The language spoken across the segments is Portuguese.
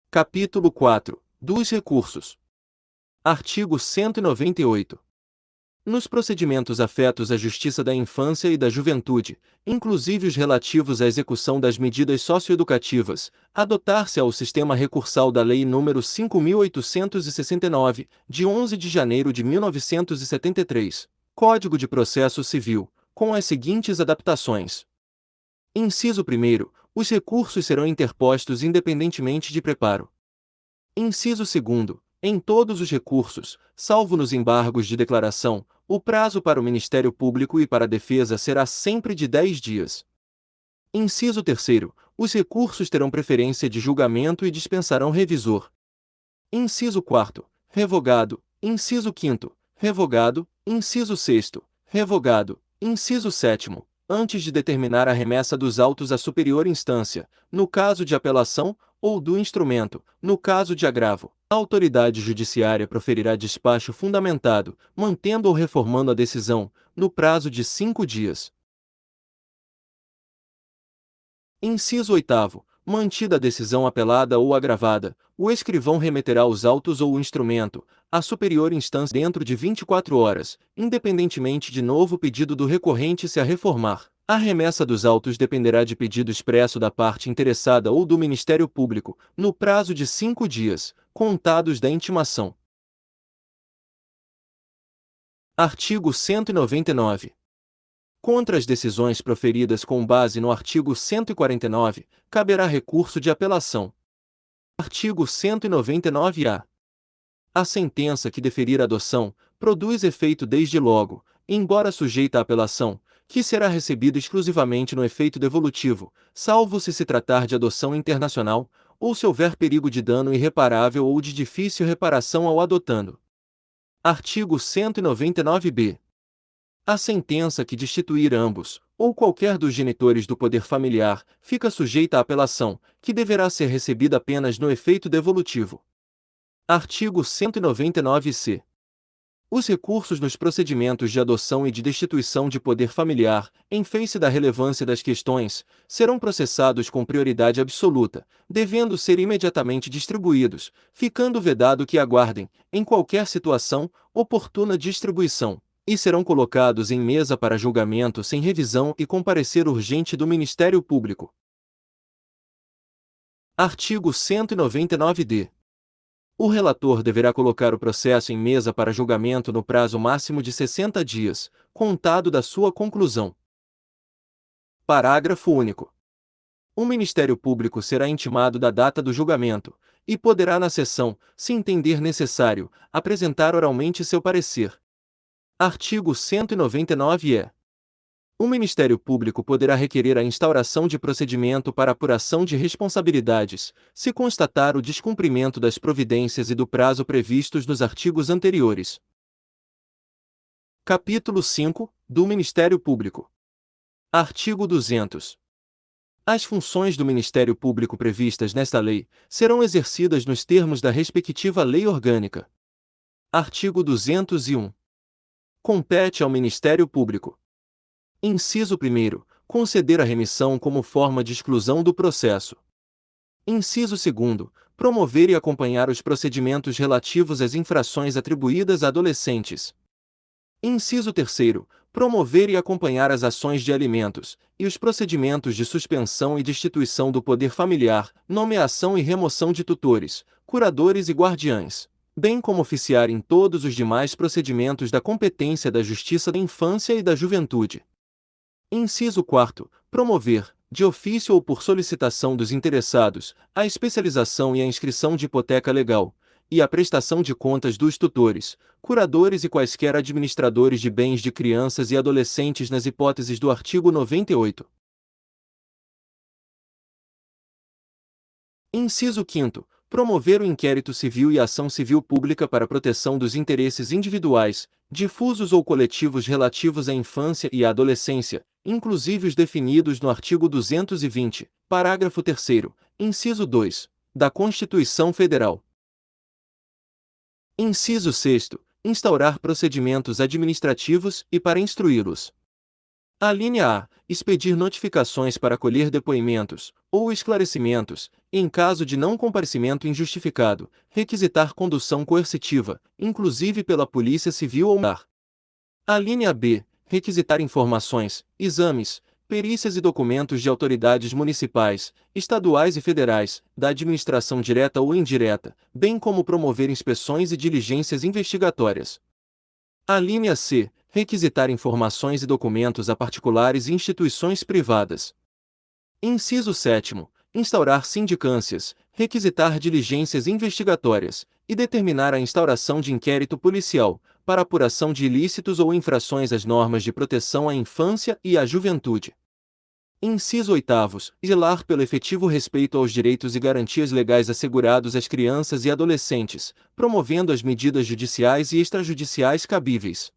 Capítulo 4. Dos recursos. Artigo 198. Nos procedimentos afetos à justiça da infância e da juventude, inclusive os relativos à execução das medidas socioeducativas, adotar-se-á o sistema recursal da Lei nº 5.869, de 11 de janeiro de 1973, Código de Processo Civil, com as seguintes adaptações. Inciso 1º. Os recursos serão interpostos independentemente de preparo. Inciso 2º. Em todos os recursos, salvo nos embargos de declaração, o prazo para o Ministério Público e para a defesa será sempre de 10 dias. Inciso 3º. Os recursos terão preferência de julgamento e dispensarão revisor. Inciso 4º. Revogado. Inciso 5º. Revogado. Inciso 6º. Revogado. Inciso 7º. Antes de determinar a remessa dos autos à superior instância, no caso de apelação, ou do instrumento, no caso de agravo, a autoridade judiciária proferirá despacho fundamentado, mantendo ou reformando a decisão, no prazo de 5 dias. Inciso 8º. Mantida a decisão apelada ou agravada, o escrivão remeterá os autos ou o instrumento à superior instância dentro de 24 horas, independentemente de novo pedido do recorrente se a reformar. A remessa dos autos dependerá de pedido expresso da parte interessada ou do Ministério Público, no prazo de 5 dias, contados da intimação. Artigo 199. Contra as decisões proferidas com base no artigo 149, caberá recurso de apelação. Artigo 199-A. A sentença que deferir a adoção produz efeito desde logo, embora sujeita à apelação, que será recebida exclusivamente no efeito devolutivo, salvo se tratar de adoção internacional, ou se houver perigo de dano irreparável ou de difícil reparação ao adotando. Artigo 199-B. A sentença que destituir ambos, ou qualquer dos genitores do poder familiar, fica sujeita à apelação, que deverá ser recebida apenas no efeito devolutivo. Artigo 199-C. Os recursos nos procedimentos de adoção e de destituição de poder familiar, em face da relevância das questões, serão processados com prioridade absoluta, devendo ser imediatamente distribuídos, ficando vedado que aguardem, em qualquer situação, oportuna distribuição, e serão colocados em mesa para julgamento sem revisão e com parecer urgente do Ministério Público. Artigo 199-D. O relator deverá colocar o processo em mesa para julgamento no prazo máximo de 60 dias, contado da sua conclusão. Parágrafo único. O Ministério Público será intimado da data do julgamento, e poderá na sessão, se entender necessário, apresentar oralmente seu parecer. Artigo 199-E. O Ministério Público poderá requerer a instauração de procedimento para apuração de responsabilidades, se constatar o descumprimento das providências e do prazo previstos nos artigos anteriores. Capítulo 5. Do Ministério Público. Artigo 200. As funções do Ministério Público previstas nesta lei serão exercidas nos termos da respectiva lei orgânica. Artigo 201. Compete ao Ministério Público: Inciso 1º. Conceder a remissão como forma de exclusão do processo. Inciso 2º. Promover e acompanhar os procedimentos relativos às infrações atribuídas a adolescentes. Inciso 3º. Promover e acompanhar as ações de alimentos, e os procedimentos de suspensão e destituição do poder familiar, nomeação e remoção de tutores, curadores e guardiães, bem como oficiar em todos os demais procedimentos da competência da Justiça da Infância e da Juventude. Inciso 4º. Promover, de ofício ou por solicitação dos interessados, a especialização e a inscrição de hipoteca legal, e a prestação de contas dos tutores, curadores e quaisquer administradores de bens de crianças e adolescentes nas hipóteses do artigo 98. Inciso 5º. Promover o inquérito civil e a ação civil pública para a proteção dos interesses individuais, difusos ou coletivos relativos à infância e à adolescência, inclusive os definidos no artigo 220, parágrafo 3º, inciso 2, da Constituição Federal. Inciso 6º. Instaurar procedimentos administrativos e para instruí-los. A linha A. Expedir notificações para colher depoimentos, ou esclarecimentos, em caso de não comparecimento injustificado, requisitar condução coercitiva, inclusive pela Polícia Civil ou Militar. A linha B. Requisitar informações, exames, perícias e documentos de autoridades municipais, estaduais e federais, da administração direta ou indireta, bem como promover inspeções e diligências investigatórias. A linha C. Requisitar informações e documentos a particulares e instituições privadas. Inciso 7º. Instaurar sindicâncias, requisitar diligências investigatórias e determinar a instauração de inquérito policial para apuração de ilícitos ou infrações às normas de proteção à infância e à juventude. Inciso 8º. Zelar pelo efetivo respeito aos direitos e garantias legais assegurados às crianças e adolescentes, promovendo as medidas judiciais e extrajudiciais cabíveis.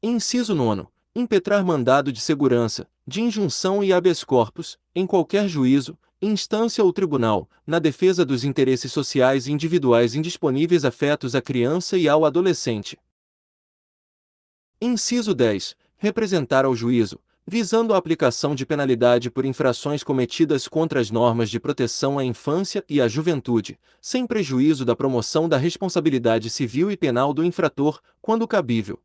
Inciso 9º. Impetrar mandado de segurança, de injunção e habeas corpus, em qualquer juízo, instância ou tribunal, na defesa dos interesses sociais e individuais indisponíveis afetos à criança e ao adolescente. Inciso 10. Representar ao juízo, visando a aplicação de penalidade por infrações cometidas contra as normas de proteção à infância e à juventude, sem prejuízo da promoção da responsabilidade civil e penal do infrator, quando cabível.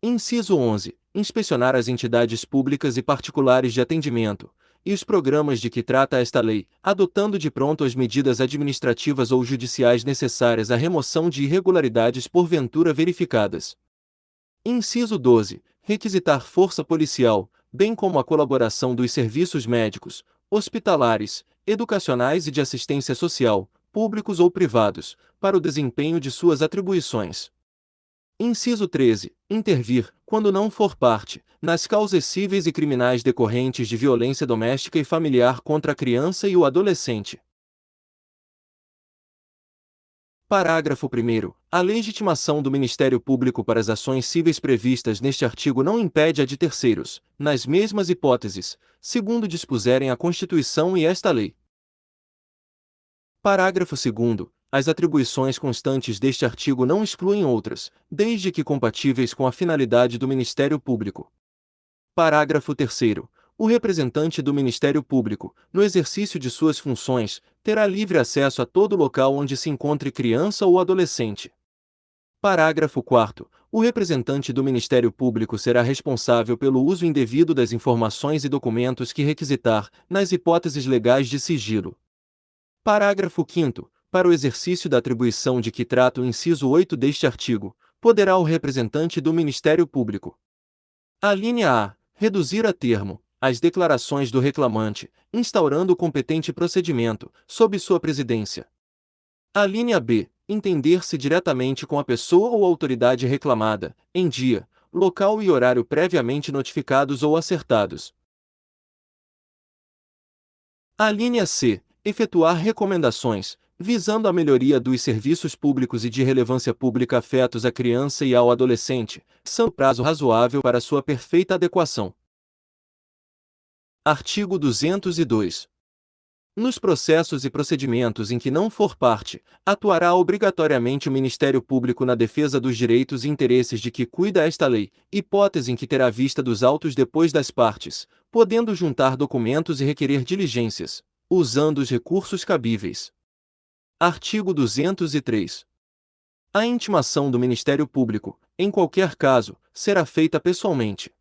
Inciso 11. Inspecionar as entidades públicas e particulares de atendimento, e os programas de que trata esta lei, adotando de pronto as medidas administrativas ou judiciais necessárias à remoção de irregularidades porventura verificadas. Inciso 12. Requisitar força policial, bem como a colaboração dos serviços médicos, hospitalares, educacionais e de assistência social, públicos ou privados, para o desempenho de suas atribuições. Inciso 13. Intervir, quando não for parte, nas causas cíveis e criminais decorrentes de violência doméstica e familiar contra a criança e o adolescente. Parágrafo 1º. A legitimação do Ministério Público para as ações cíveis previstas neste artigo não impede a de terceiros, nas mesmas hipóteses, segundo dispuserem a Constituição e esta lei. Parágrafo 2º. As atribuições constantes deste artigo não excluem outras, desde que compatíveis com a finalidade do Ministério Público. Parágrafo 3º. O representante do Ministério Público, no exercício de suas funções, terá livre acesso a todo local onde se encontre criança ou adolescente. Parágrafo 4º. O representante do Ministério Público será responsável pelo uso indevido das informações e documentos que requisitar, nas hipóteses legais de sigilo. Parágrafo 5º. Para o exercício da atribuição de que trata o inciso 8 deste artigo, poderá o representante do Ministério Público: a linha A. Reduzir a termo as declarações do reclamante, instaurando o competente procedimento, sob sua presidência. A linha B. Entender-se diretamente com a pessoa ou autoridade reclamada, em dia, local e horário previamente notificados ou acertados. A linha C. Efetuar recomendações, visando a melhoria dos serviços públicos e de relevância pública afetos à criança e ao adolescente, sendo prazo razoável para sua perfeita adequação. Artigo 202. Nos processos e procedimentos em que não for parte, atuará obrigatoriamente o Ministério Público na defesa dos direitos e interesses de que cuida esta lei, hipótese em que terá vista dos autos depois das partes, podendo juntar documentos e requerer diligências, usando os recursos cabíveis. Artigo 203. A intimação do Ministério Público, em qualquer caso, será feita pessoalmente.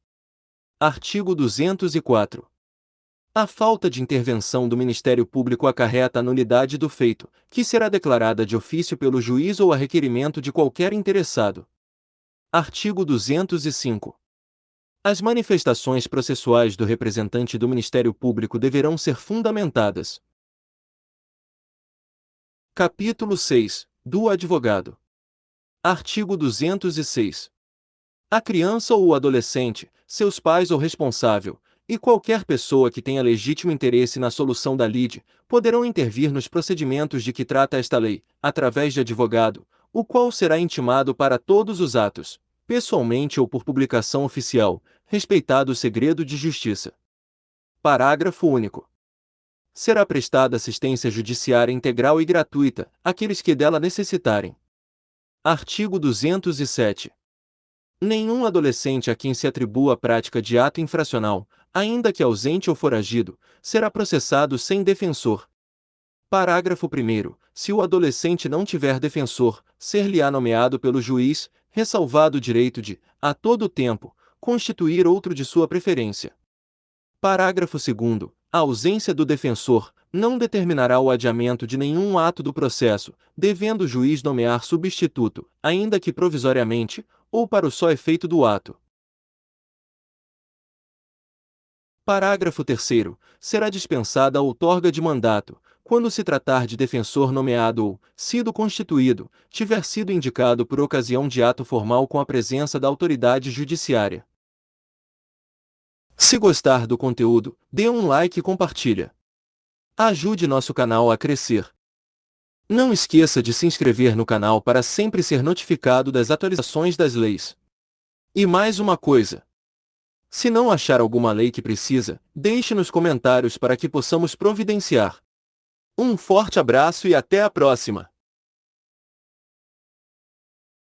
Artigo 204. A falta de intervenção do Ministério Público acarreta a nulidade do feito, que será declarada de ofício pelo juiz ou a requerimento de qualquer interessado. Artigo 205. As manifestações processuais do representante do Ministério Público deverão ser fundamentadas. Capítulo 6. Do advogado. Artigo 206. A criança ou o adolescente, seus pais ou responsável, e qualquer pessoa que tenha legítimo interesse na solução da lide, poderão intervir nos procedimentos de que trata esta lei, através de advogado, o qual será intimado para todos os atos, pessoalmente ou por publicação oficial, respeitado o segredo de justiça. Parágrafo único. Será prestada assistência judiciária integral e gratuita àqueles que dela necessitarem. Artigo 207. Nenhum adolescente a quem se atribua a prática de ato infracional, ainda que ausente ou foragido, será processado sem defensor. Parágrafo 1º. Se o adolescente não tiver defensor, ser-lhe-á nomeado pelo juiz, ressalvado o direito de, a todo tempo, constituir outro de sua preferência. Parágrafo 2º. A ausência do defensor não determinará o adiamento de nenhum ato do processo, devendo o juiz nomear substituto, ainda que provisoriamente, ou para o só efeito do ato. Parágrafo 3º. Será dispensada a outorga de mandato, quando se tratar de defensor nomeado ou, sido constituído, tiver sido indicado por ocasião de ato formal com a presença da autoridade judiciária. Se gostar do conteúdo, dê um like e compartilha. Ajude nosso canal a crescer. Não esqueça de se inscrever no canal para sempre ser notificado das atualizações das leis. E mais uma coisa. Se não achar alguma lei que precisa, deixe nos comentários para que possamos providenciar. Um forte abraço e até a próxima!